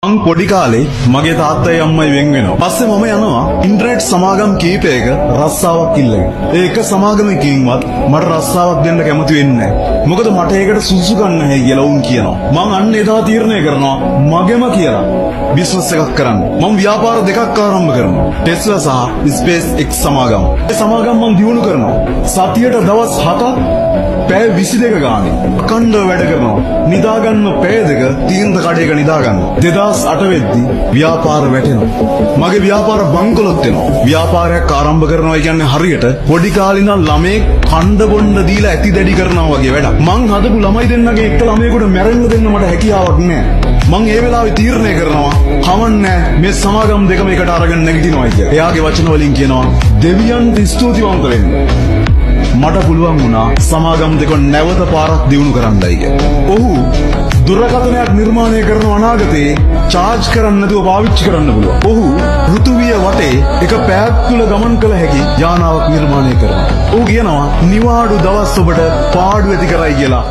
මං පොඩි කාලේ මගේ තාත්තයි අම්මයි වෙන් වෙනවා. පස්සේ මම යනවා ඉන්ටර්නෙට් සමාගම් කීපයක රස්සාවක් ඉල්ලගෙන. ඒ එක සමාගමකින්වත් මට රස්සාවක් දෙන්න කැමති වෙන්නේ නැහැ. මොකද මට ඒකට සුසුකම් නැහැ කියලා උන් කියනවා. මං අන්න එදා තීරණය කරනවා මගෙම කියලා බිස්නස් එකක් කරන්න. මං ව්‍යාපාර දෙකක් ආරම්භ කරනවා. ටෙස්ලා සහ ස්පේස් එක්ස් සමාගම්. ඒ සමාගම් මං දියුණු කරනවා. සතියට දවස් 7ක් පැය 22 ගානේ අඛණ්ඩව වැඩ කරනවා. නිදාගන්න පැය දෙක තීන්ද කඩේක නිදාගන්න. 2008 වෙද්දි ව්‍යාපාර වැටෙනවා. මගේ ව්‍යාපාර බංකොලොත් වෙනවා. ව්‍යාපාරයක් ආරම්භ කරනවා කියන්නේ හරියට පොඩි කාලේ ඉඳන් ළමේ කණ්ඩ බොණ්ඩ දීලා ඇති දැඩි කරනවා වගේ වැඩක්. මං හදපු ළමයි දෙන්නගේ එක ළමයෙකුට මැරෙන්න දෙන්න මට හැකියාවක් නැහැ. මං ඒ වෙලාවේ තීරණය කරනවා කවන්නේ මේ සමාගම් දෙකම එකට අරගෙන නැගිටිනවා කියලා. එයාගේ වචන වලින් කියනවා දෙවියන්ට ස්තුතිවන්ත වෙන්න. මට පුළුවන් වුණා සමාගම් දෙක නැවත පාරක් දියුණු කරන්නයි කියලා. ඔහු දුරකථනයක් නිර්මාණය කරන අනාගතේ චාර්ජ් කරන්න නැතුව පාවිච්චි කරන්න පුළුවන්. ඔහු ඍතුවිය වටේ එක පැයක් තුල ගමන් කළ හැකි යානාවක් නිර්මාණය කරනවා. ඔහු කියනවා නිවාඩු දවස් ඔබට පාඩු ඇති කරයි කියලා.